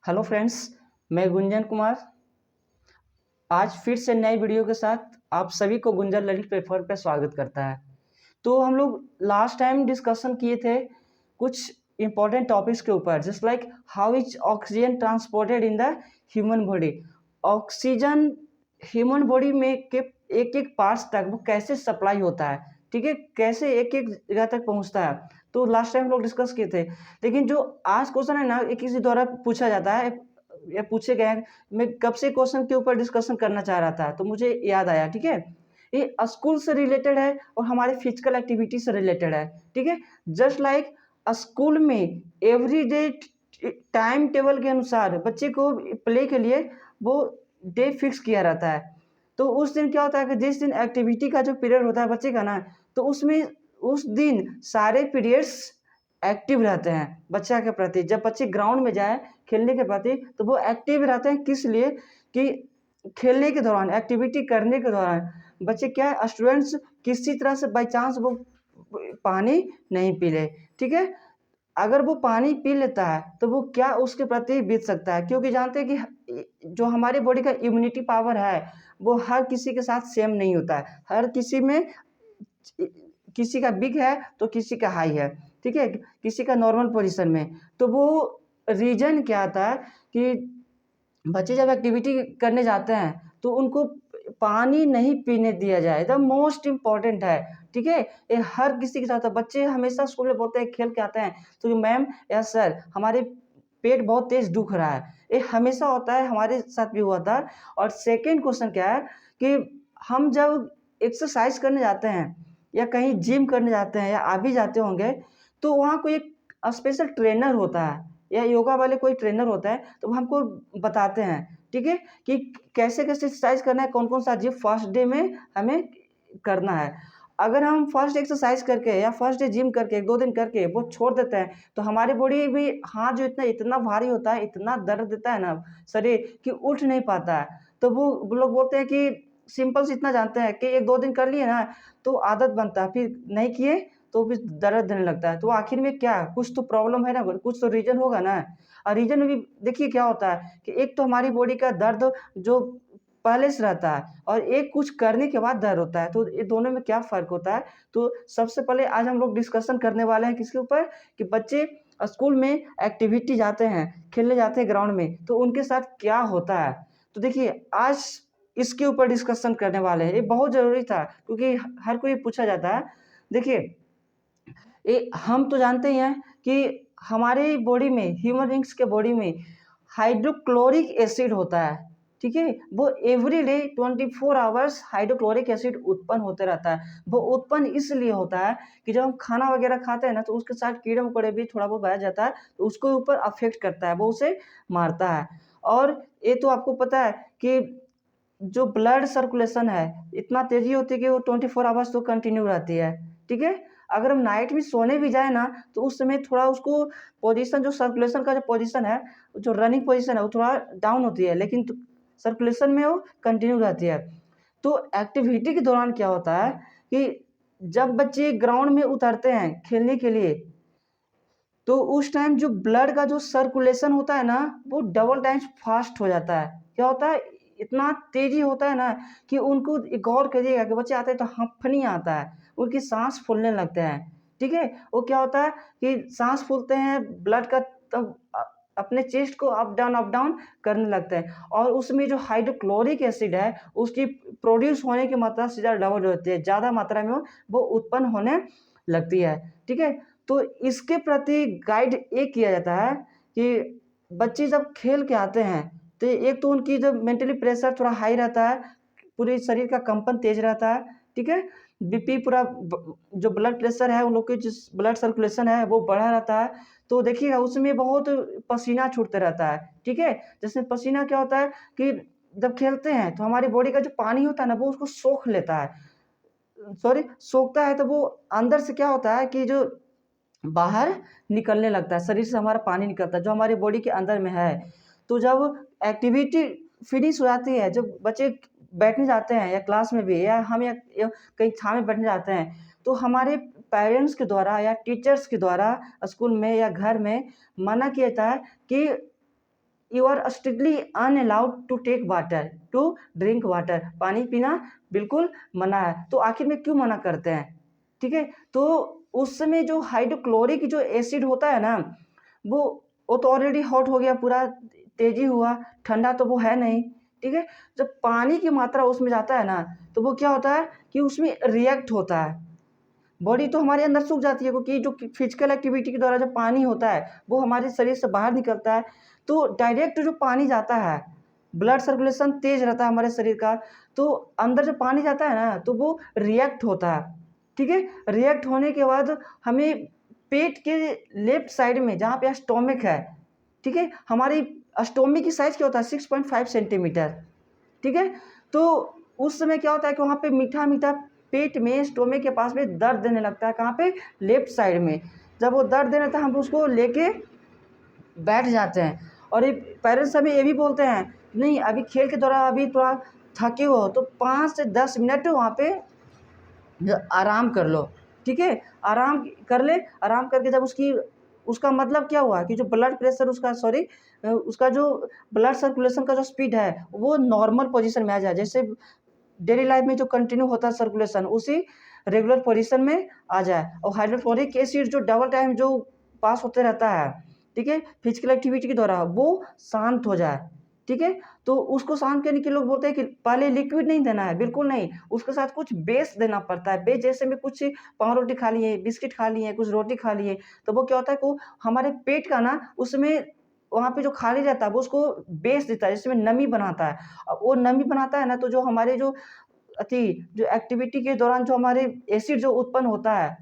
Hello friends, मैं गुंजन कुमार आज फिर से नई वीडियो के साथ आप सभी को गुंजन लर्निंग प्लेटफॉर्म पर स्वागत करता है। तो हम लोग लास्ट टाइम डिस्कशन किए थे कुछ इंपॉर्टेंट टॉपिक्स के ऊपर, just like how is oxygen transported in the human body. Oxygen human body में के एक एक पार्ट्स तक वो कैसे सप्लाई होता है, ठीक है, कैसे एक एक जगह तक पहुंचता है। तो लास्ट टाइम हम लोग डिस्कस किए थे, लेकिन जो आज क्वेश्चन है ना, एक किसी द्वारा पूछा जाता है या पूछे गए हैं। मैं कब से क्वेश्चन के ऊपर डिस्कशन करना चाह रहा था, तो मुझे याद आया, ठीक है। ये स्कूल से रिलेटेड है और हमारे फिजिकल एक्टिविटी से रिलेटेड है, ठीक है। जस्ट लाइक स्कूल में एवरीडे टाइम टेबल के अनुसार बच्चे को प्ले के लिए वो डे फिक्स किया रहता है। तो उस दिन क्या होता है कि जिस दिन एक्टिविटी का जो पीरियड होता है बच्चे का ना, तो उसमें उस दिन सारे पीरियड्स एक्टिव रहते हैं बच्चा के प्रति। जब बच्चे ग्राउंड में जाए खेलने के प्रति, तो वो एक्टिव रहते हैं, किस लिए कि खेलने के दौरान, एक्टिविटी करने के दौरान बच्चे क्या है, स्टूडेंट्स किसी तरह से बाई चांस वो पानी नहीं पी ले, ठीक है। अगर वो पानी पी लेता है तो वो क्या उसके प्रति बीत सकता है, क्योंकि जानते हैं कि जो हमारी बॉडी का इम्यूनिटी पावर है वो हर किसी के साथ सेम नहीं होता है। हर किसी में किसी का बिग है तो किसी का हाई है, ठीक है, किसी का नॉर्मल पोजीशन में। तो वो रीजन क्या था कि बच्चे जब एक्टिविटी करने जाते हैं तो उनको पानी नहीं पीने दिया जाए, द मोस्ट इम्पॉर्टेंट है, ठीक है। ये हर किसी के साथ है। बच्चे हमेशा स्कूल में बोलते हैं, खेल के आते हैं तो मैम या सर हमारे पेट बहुत तेज दुख रहा है, ये हमेशा होता है, हमारे साथ भी हुआ था। और सेकेंड क्वेश्चन क्या है कि हम जब एक्सरसाइज करने जाते हैं या कहीं जिम करने जाते हैं या आप भी जाते होंगे, तो वहाँ कोई एक स्पेशल ट्रेनर होता है या योगा वाले कोई ट्रेनर होता है, तो वो हमको बताते हैं, ठीक है, कि कैसे कैसे एक्सरसाइज करना है, कौन कौन सा जिम फर्स्ट डे में हमें करना है। अगर हम फर्स्ट एक्सरसाइज करके या फर्स्ट डे जिम करके 1-2 दिन करके वो छोड़ देते हैं, तो हमारी बॉडी भी हाथ जो इतना इतना भारी होता है, इतना दर्द देता है ना शरीर, कि उठ नहीं पाता है। तो वो लोग बोलते हैं कि सिंपल से इतना जानते हैं कि 1-2 दिन कर लिए ना तो आदत बनता है, फिर नहीं किए तो फिर दर्द देने लगता है। तो आखिर में क्या, कुछ तो प्रॉब्लम है ना, कुछ तो रीज़न होगा ना। और रीज़न में भी देखिए क्या होता है कि एक तो हमारी बॉडी का दर्द जो पहले से रहता है और एक कुछ करने के बाद दर्द होता है, तो ये दोनों में क्या फ़र्क होता है। तो सबसे पहले आज हम लोग डिस्कशन करने वाले हैं किसके ऊपर, कि बच्चे स्कूल में एक्टिविटी जाते हैं, खेलने जाते हैं ग्राउंड में, तो उनके साथ क्या होता है। तो देखिए आज इसके ऊपर डिस्कशन करने वाले हैं, ये बहुत ज़रूरी था क्योंकि हर कोई पूछा जाता है। देखिए ये हम तो जानते ही हैं कि हमारे बॉडी में, ह्यूमन बीइंग्स के बॉडी में हाइड्रोक्लोरिक एसिड होता है, ठीक है। वो every day 24 hours hydrochloric acid उत्पन्न होते रहता है। वो उत्पन्न इसलिए होता है कि जब हम खाना वगैरह खाते हैं ना, तो उसके साथ कीड़े मकोड़े भी थोड़ा बहुत बैठ जाता है, तो उसके ऊपर अफेक्ट करता है, वो उसे मारता है। और ये तो आपको पता है कि जो ब्लड सर्कुलेशन है इतना तेजी होती है कि वो 24 आवर्स तो कंटिन्यू रहती है, ठीक है। अगर हम नाइट में सोने भी जाए ना, तो उस समय थोड़ा उसको पोजीशन, जो सर्कुलेशन का जो पोजीशन है, जो रनिंग पोजीशन है, वो थोड़ा डाउन होती है, लेकिन सर्कुलेशन में वो कंटिन्यू रहती है। तो एक्टिविटी के दौरान क्या होता है कि जब बच्चे ग्राउंड में उतरते हैं खेलने के लिए, तो उस टाइम जो ब्लड का जो सर्कुलेशन होता है ना, वो डबल टाइम्स फास्ट हो जाता है। क्या होता है, इतना तेज़ी होता है ना कि उनको गौर करिएगा कि बच्चे आते हैं तो हांफनी आता है, उनकी साँस फूलने लगते हैं, ठीक है। वो क्या होता है कि साँस फूलते हैं, ब्लड का तब अपने चेस्ट को अप डाउन करने लगते हैं, और उसमें जो हाइड्रोक्लोरिक एसिड है, उसकी प्रोड्यूस होने की मात्रा से ज़्यादा डबल होती है, ज़्यादा मात्रा में वो उत्पन्न होने लगती है, ठीक है। तो इसके प्रति गाइड ये किया जाता है कि बच्चे जब खेल के आते हैं, तो एक तो उनकी जब मेंटली प्रेशर थोड़ा हाई रहता है, पूरे शरीर का कंपन तेज रहता है, ठीक है। बीपी पूरा जो ब्लड प्रेशर है, उन लोग की जिस ब्लड सर्कुलेशन है वो बढ़ा रहता है। तो देखिएगा उसमें बहुत पसीना छूटता रहता है, ठीक है। जिसमें पसीना क्या होता है कि जब खेलते हैं तो हमारी बॉडी का जो पानी होता है ना, वो उसको सोख लेता है, सॉरी सोखता है। तो वो अंदर से क्या होता है कि जो बाहर निकलने लगता है, शरीर से हमारा पानी निकलता है जो हमारी बॉडी के अंदर में है। तो जब एक्टिविटी फिनिश हो जाती है, जब बच्चे बैठने जाते हैं या क्लास में भी, या हम या कहीं छाँव में बैठने जाते हैं, तो हमारे पेरेंट्स के द्वारा या टीचर्स के द्वारा स्कूल में या घर में मना किया जाता है कि you are strictly unallowed to take water, to drink water, पानी पीना बिल्कुल मना है। तो आखिर में क्यों मना करते हैं? ठीक है, तो उस समय जो हाइड्रोक्लोरिक जो एसिड होता है ना, वो तो ऑलरेडी हॉट हो गया, पूरा तेजी हुआ, ठंडा तो वो है नहीं। ठीक है, जब पानी की मात्रा उसमें जाता है ना, तो वो क्या होता है कि उसमें रिएक्ट होता है, बॉडी तो हमारे अंदर सूख जाती है, क्योंकि जो फिजिकल एक्टिविटी के द्वारा जो पानी होता है वो हमारे शरीर से बाहर निकलता है। तो डायरेक्ट जो पानी जाता है, ब्लड सर्कुलेशन तेज रहता है हमारे शरीर का, तो अंदर जो पानी जाता है ना, तो वो रिएक्ट होता है। ठीक है, रिएक्ट होने के बाद हमें पेट के लेफ्ट साइड में, जहाँ पे स्टोमिक है, ठीक है, हमारी स्टोमिक की साइज क्या होता है, 6.5 सेंटीमीटर। ठीक है, तो उस समय क्या होता है कि वहाँ पे मीठा मीठा पेट में, स्टोमिक के पास में दर्द देने लगता है। कहाँ पे? लेफ्ट साइड में। जब वो दर्द देने लगता है, हम उसको लेके बैठ जाते हैं, और ये पेरेंट्स हमें ये भी बोलते हैं, नहीं अभी खेल के दौरान अभी थोड़ा थके हो तो 5 से 10 मिनट वहाँ पे आराम कर लो। ठीक है, आराम कर ले, आराम करके जब उसका मतलब क्या हुआ कि जो ब्लड प्रेशर उसका, सॉरी, उसका जो ब्लड सर्कुलेशन का जो स्पीड है वो नॉर्मल पोजीशन में आ जाए, जैसे डेली लाइफ में जो कंटिन्यू होता है सर्कुलेशन, उसी रेगुलर पोजीशन में आ जाए, और हाइड्रोक्लोरिक एसिड जो डबल टाइम जो पास होते रहता है, ठीक है, फिजिकल एक्टिविटी के द्वारा वो शांत हो जाए। ठीक है, तो उसको शांत करने के लोग बोलते हैं कि पहले लिक्विड नहीं देना है, बिल्कुल नहीं, उसके साथ कुछ बेस देना पड़ता है। बेस जैसे में कुछ पाव रोटी खा लिए, बिस्किट खा लिए, कुछ रोटी खा लिए, तो वो क्या होता है कि हमारे पेट का ना, उसमें वहाँ पे जो खाली रहता है वो उसको बेस देता है, जिसमें नमी बनाता है। अब वो नमी बनाता है ना, तो जो हमारे जो जो एक्टिविटी के दौरान जो हमारे एसिड जो उत्पन्न होता है,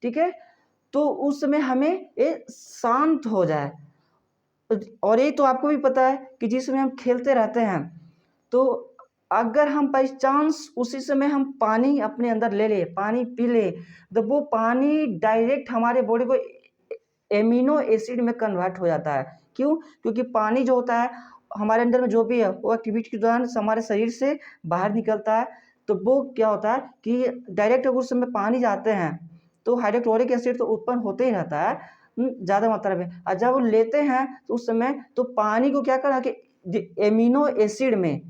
ठीक है, तो उस समय हमें ये शांत हो जाए। और ये तो आपको भी पता है कि जिस समय हम खेलते रहते हैं, तो अगर हम बाई चांस उसी समय हम पानी अपने अंदर ले ले, पानी पी ले, तो वो पानी डायरेक्ट हमारे बॉडी को एमिनो एसिड में कन्वर्ट हो जाता है। क्यों? क्योंकि पानी जो होता है हमारे अंदर में जो भी है वो एक्टिविटी के दौरान हमारे शरीर से बाहर निकलता है, तो वो क्या होता है कि डायरेक्ट अगर उस समय पानी जाते हैं तो हाइड्रोक्लोरिक एसिड तो उत्पन्न होते ही रहता है ज़्यादा मात्रा में, और जब वो लेते हैं तो उस समय तो पानी को क्या करा कि एमिनो एसिड में,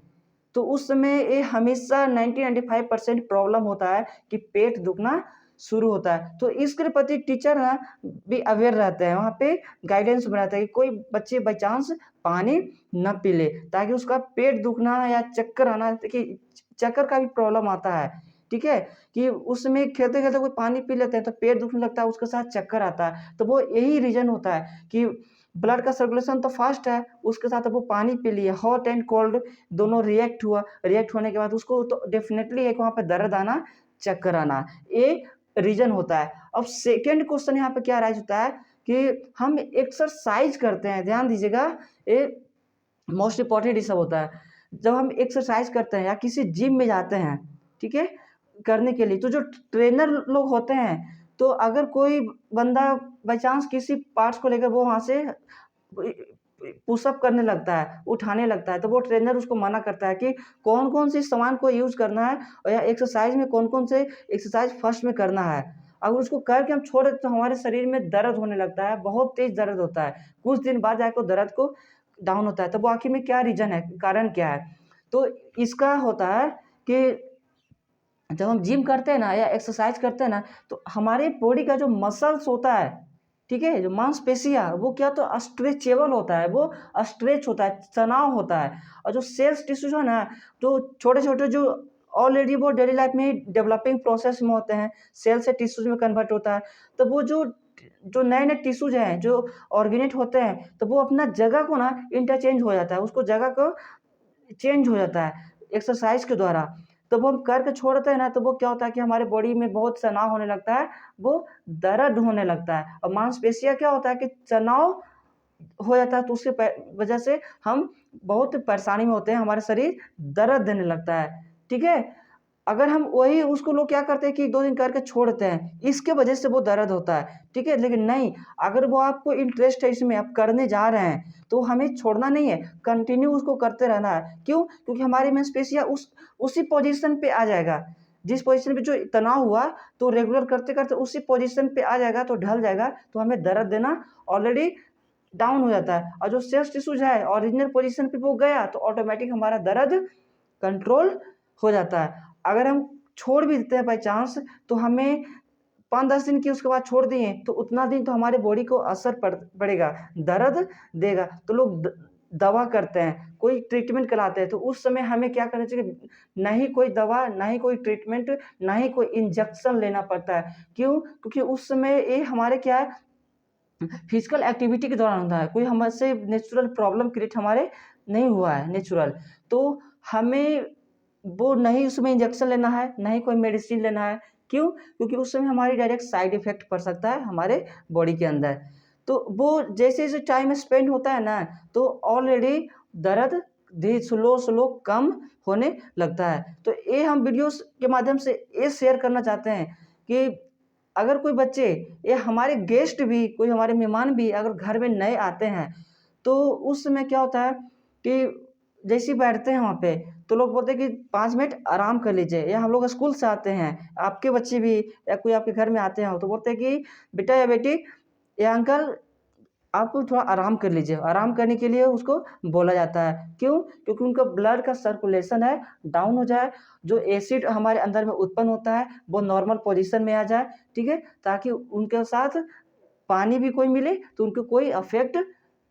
तो उस समय ये हमेशा 90-95% प्रॉब्लम होता है कि पेट दुखना शुरू होता है। तो इसके प्रति टीचर ना भी अवेयर रहते हैं, वहाँ पे गाइडेंस बनाते हैं कि कोई बच्चे बाई चांस पानी न पी ले, ताकि उसका पेट दुखना या चक्कर आना, देखिए चक्कर का भी प्रॉब्लम आता है। ठीक है, कि उसमें खेलते-खेलते कोई पानी पी लेते हैं तो पेट दुखने लगता है, उसके साथ चक्कर आता है। तो वो यही रीज़न होता है कि ब्लड का सर्कुलेशन तो फास्ट है, उसके साथ वो पानी पी लिए, हॉट एंड कोल्ड दोनों रिएक्ट हुआ, रिएक्ट होने के बाद उसको तो डेफ़िनेटली एक वहाँ पे दर्द आना, चक्कर आना, ये रीज़न होता है। अब सेकंड क्वेश्चन यहाँ पे क्या राइज़ होता है कि हम एक्सरसाइज़ करते हैं, ध्यान दीजिएगा, ये मोस्ट इम्पोर्टेंट ये सब होता है। जब हम एक्सरसाइज़ करते हैं या किसी जिम में जाते हैं, ठीक है, करने के लिए, तो जो ट्रेनर लोग होते हैं, तो अगर कोई बंदा बाय चांस किसी पार्ट्स को लेकर वो वहाँ से पुशअप करने लगता है, उठाने लगता है, तो वो ट्रेनर उसको मना करता है कि कौन-कौन सी सामान को यूज़ करना है, और या एक्सरसाइज़ में कौन-कौन से एक्सरसाइज़ फर्स्ट में करना है। अगर उसको करके हम छोड़ दें तो हमारे शरीर में दर्द होने लगता है, बहुत तेज़ दर्द होता है। कुछ दिन बाद जाके वो दर्द को डाउन होता है, तो वो आखिर में क्या रीज़न है, कारण क्या है? तो इसका होता है कि जब हम जिम करते हैं ना या एक्सरसाइज करते हैं ना, तो हमारे बॉडी का जो मसल्स होता है, ठीक है, जो मांसपेशियाँ, वो क्या तो स्ट्रेचेबल होता है, वो स्ट्रेच होता है, तनाव होता है, और जो सेल्स टिश्यू है ना, तो छोटे-छोटे जो ऑलरेडी वो डेली लाइफ में डेवलपिंग प्रोसेस में होते हैं, सेल से टिश्यूज़ में कन्वर्ट होता है, तो वो जो जो नए-नए टिश्यूज़ हैं, जो ऑर्गेनेट होते हैं, तो वो अपना जगह को ना इंटरचेंज हो जाता है, उसको जगह को चेंज हो जाता है एक्सरसाइज के द्वारा। तो वो हम करके छोड़ते हैं ना, तो वो क्या होता है कि हमारे बॉडी में बहुत तनाव होने लगता है, वो दर्द होने लगता है, और मांसपेशियाँ क्या होता है कि तनाव हो जाता है, तो उसके वजह से हम बहुत परेशानी में होते हैं, हमारा शरीर दर्द देने लगता है। ठीक है? अगर हम वही उसको लोग क्या करते हैं कि 2 दिन करके छोड़ देते हैं, इसके वजह से वो दर्द होता है, ठीक है? लेकिन नहीं, अगर वो आपको इंटरेस्ट है इसमें, आप करने जा रहे हैं, तो हमें छोड़ना नहीं है, कंटिन्यू उसको करते रहना है। क्यों? क्योंकि हमारी मांसपेशियाँ उसी पोज़ीशन पे आ जाएगा, जिस पोज़ीशन पे जो तनाव हुआ, तो रेगुलर करते-करते उसी पोज़ीशन पे आ जाएगा, तो ढल जाएगा, तो हमें दर्द देना ऑलरेडी डाउन हो जाता है, और जो शेष टिश्यूज है ओरिजिनल पोजीशन पे वो गया तो ऑटोमेटिक हमारा दर्द कंट्रोल हो जाता है। अगर हम छोड़ भी देते हैं बाई चांस, तो हमें 5-10 दिन की उसके बाद छोड़ दिए तो उतना दिन तो हमारे बॉडी को असर पड़ेगा, दर्द देगा। तो लोग दवा करते हैं, कोई ट्रीटमेंट कराते हैं, तो उस समय हमें क्या करना चाहिए, ना ही कोई दवा, ना ही कोई ट्रीटमेंट, ना ही कोई इंजेक्शन लेना पड़ता है। क्यों? क्योंकि उस समय ये हमारे क्या है, फिजिकल एक्टिविटी के दौरान होता है, कोई हमसे नेचुरल प्रॉब्लम क्रिएट हमारे नहीं हुआ है नेचुरल, तो हमें वो नहीं उसमें इंजेक्शन लेना है, ना ही कोई मेडिसिन लेना है। क्यों? क्योंकि उस समय हमारी डायरेक्ट साइड इफेक्ट पड़ सकता है हमारे बॉडी के अंदर। तो वो जैसे-जैसे टाइम स्पेंड होता है ना, तो ऑलरेडी दर्द स्लो कम होने लगता है। तो ये हम वीडियोज़ के माध्यम से ये शेयर करना चाहते हैं कि अगर कोई बच्चे या हमारे गेस्ट भी, कोई हमारे मेहमान भी अगर घर में नए आते हैं, तो उस समय क्या होता है कि जैसे ही बैठते हैं वहाँ पे, तो लोग बोलते हैं कि 5 मिनट आराम कर लीजिए, या हम लोग स्कूल से आते हैं, आपके बच्चे भी या कोई आपके घर में आते हैं, तो बोलते हैं कि बेटा या बेटी या अंकल आप थोड़ा आराम कर लीजिए। आराम करने के लिए उसको बोला जाता है। क्यों? क्योंकि उनका ब्लड का सर्कुलेशन है डाउन हो जाए, जो एसिड हमारे अंदर में उत्पन्न होता है वो नॉर्मल पोजीशन में आ जाए, ठीक है? ताकि उनके साथ पानी भी कोई मिले तो उनको कोई अफेक्ट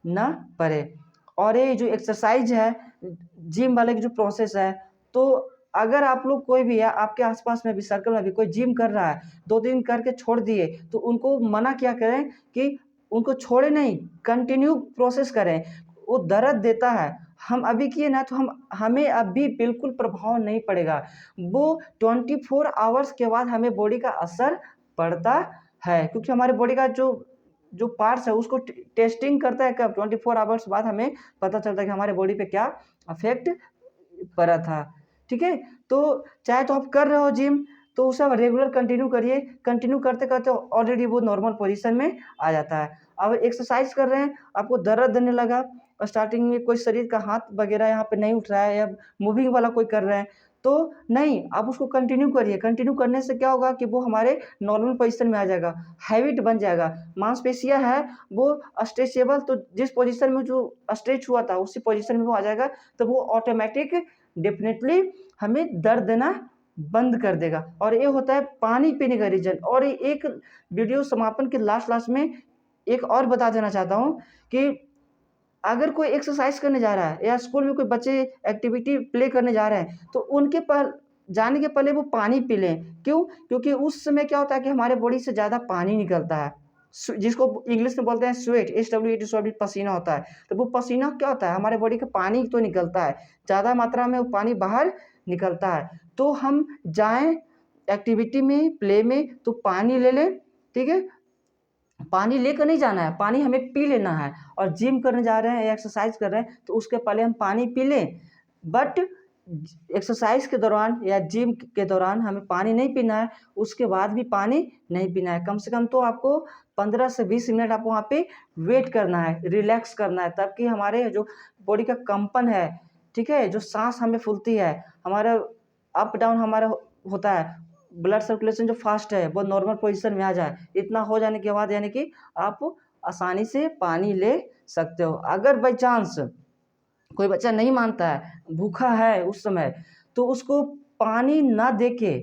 ना पड़े। और ये जो एक्सरसाइज है, जिम वाले की जो प्रोसेस है, तो अगर आप लोग कोई भी या आपके आस-पास में भी सर्कल में भी कोई जिम कर रहा है, 2 दिन करके छोड़ दिए, तो उनको मना क्या करें कि उनको छोड़े नहीं, कंटिन्यू प्रोसेस करें। वो दर्द देता है, हम अभी किए ना तो हमें अभी बिल्कुल प्रभाव नहीं पड़ेगा। वो 24 आवर्स के बाद हमें बॉडी का असर पड़ता है, क्योंकि हमारे बॉडी का जो जो पार्ट्स है उसको टेस्टिंग करता है कब, 24 आवर्स बाद हमें पता चलता है कि हमारे बॉडी पे क्या अफेक्ट पड़ा था। ठीक है? तो चाहे तो आप कर रहे हो जिम, तो उसे आप रेगुलर कंटिन्यू करिए, कंटिन्यू करते-करते ऑलरेडी वो नॉर्मल पोज़ीशन में आ जाता है। अब एक्सरसाइज़ कर रहे हैं, आपको दर्द देने लगा और स्टार्टिंग में कोई शरीर का हाथ वगैरह यहाँ पे नहीं उठ रहा है या मूविंग वाला कोई कर रहे हैं, तो नहीं, आप उसको कंटिन्यू करिए। कंटिन्यू करने से क्या होगा कि वो हमारे नॉर्मल पोज़ीशन में आ जाएगा, हैबिट बन जाएगा। मांसपेशियाँ है वो स्ट्रेचेबल, तो जिस पोज़ीशन में जो स्ट्रेच हुआ था उसी पोज़ीशन में वो आ जाएगा, तो वो ऑटोमैटिक डेफ़िनेटली हमें दर्द देना बंद कर देगा। और ये होता है पानी पीने का रीज़न। और एक वीडियो समापन के लास्ट में एक और बता देना चाहता हूँ कि अगर कोई एक्सरसाइज़ करने जा रहा है या स्कूल में कोई बच्चे एक्टिविटी प्ले करने जा रहे हैं, तो उनके जाने के पहले वो पानी पी लें। क्यों? क्योंकि उस समय क्या होता है कि हमारे बॉडी से ज़्यादा पानी निकलता है। जिसको इंग्लिश में बोलते हैं स्वेट, SWET, स्वेट पसीना होता है। तो वो पसीना क्या होता है, हमारे बॉडी का पानी तो निकलता है, ज़्यादा मात्रा में वो पानी बाहर निकलता है। तो हम जाएँ एक्टिविटी में, प्ले में, तो पानी ले लें, ठीक है? पानी लेकर नहीं जाना है, पानी हमें पी लेना है। और जिम करने जा रहे हैं या एक्सरसाइज़ कर रहे हैं, तो उसके पहले हम पानी पी लें। बट एक्सरसाइज़ के दौरान या जिम के दौरान हमें पानी नहीं पीना है, उसके बाद भी पानी नहीं पीना है। कम से कम तो आपको 15 से 20 मिनट आपको वहाँ पे वेट करना है, रिलैक्स करना है, ताकि हमारे जो बॉडी का कंपन है, ठीक है? जो साँस हमें फूलती है, हमारा अप डाउन हमारा होता है, ब्लड सर्कुलेशन जो फास्ट है वो नॉर्मल पोजीशन में आ जाए। इतना हो जाने के बाद यानी कि आप आसानी से पानी ले सकते हो। अगर बाई चांस कोई बच्चा नहीं मानता है, भूखा है उस समय, तो उसको पानी ना देके,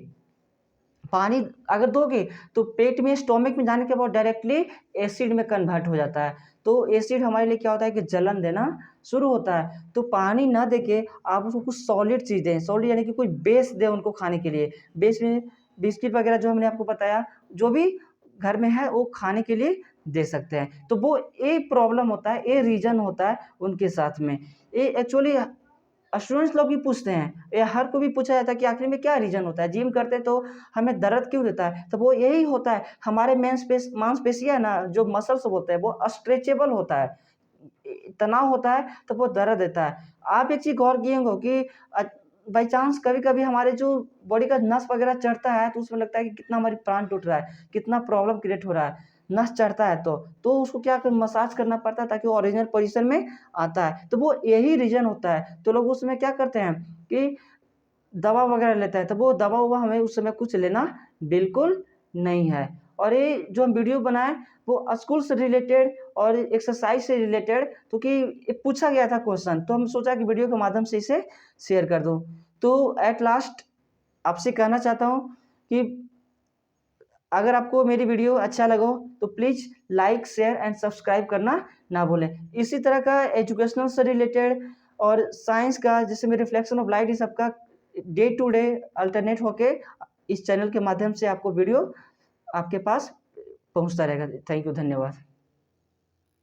पानी अगर दोगे तो पेट में, स्टोमक में जाने के बाद डायरेक्टली एसिड में कन्वर्ट हो जाता है। तो एसिड हमारे लिए क्या होता है कि जलन देना शुरू होता है। तो पानी ना देके आप उसको कुछ सॉलिड चीज़ दें, सॉलिड यानी कि कोई बेस दें उनको खाने के लिए। बेस में बिस्किट वगैरह जो हमने आपको बताया, जो भी घर में है वो खाने के लिए दे सकते हैं। तो वो ये प्रॉब्लम होता है, ये रीज़न होता है उनके साथ में। ये एक्चुअली स्टूडेंट्स लोग भी पूछते हैं, या हर कोई भी पूछा जाता है कि आखिर में क्या रीज़न होता है? जिम करते तो हमें दर्द क्यों देता है? तो वो यही होता है, हमारे मांसपेशियाँ ना, जो मसल्स बोलते हैं, वो स्ट्रेचेबल होता है। तनाव होता है तो वो दर्द देता है। आप एक चीज़ गौर किए होंगे कि बाई चांस कभी-कभी हमारे जो बॉडी का नस वगैरह चढ़ता है, तो उसमें लगता है कि कितना हमारी प्राण टूट रहा है, कितना प्रॉब्लम क्रिएट हो रहा है। नस चढ़ता है तो उसको क्या मसाज करना पड़ता है ताकि वो ओरिजिनल पोज़ीशन में आता है। तो वो यही रीज़न होता है। तो लोग उसमें क्या करते हैं कि दवा वगैरह लेते हैं, तो वो दवा-ववा हमें उस समय कुछ लेना बिल्कुल नहीं है। और ये जो हम वीडियो बनाए वो स्कूल से रिलेटेड और एक्सरसाइज से रिलेटेड, तो कि ये पूछा गया था क्वेश्चन, तो हम सोचा कि वीडियो के माध्यम से इसे शेयर कर दूं। तो एट लास्ट आपसे कहना चाहता हूं कि अगर आपको मेरी वीडियो अच्छा लगा हो तो please like share and subscribe करना ना भूलें। इसी तरह का एजुकेशनल से रिलेटेड और साइंस का, जैसे में रिफ्लेक्शन ऑफ लाइट, इस सबका डे टू डे अल्टरनेट होके इस चैनल के माध्यम से आपको वीडियो आपके पास पहुंचता रहेगा। थैंक यू, धन्यवाद।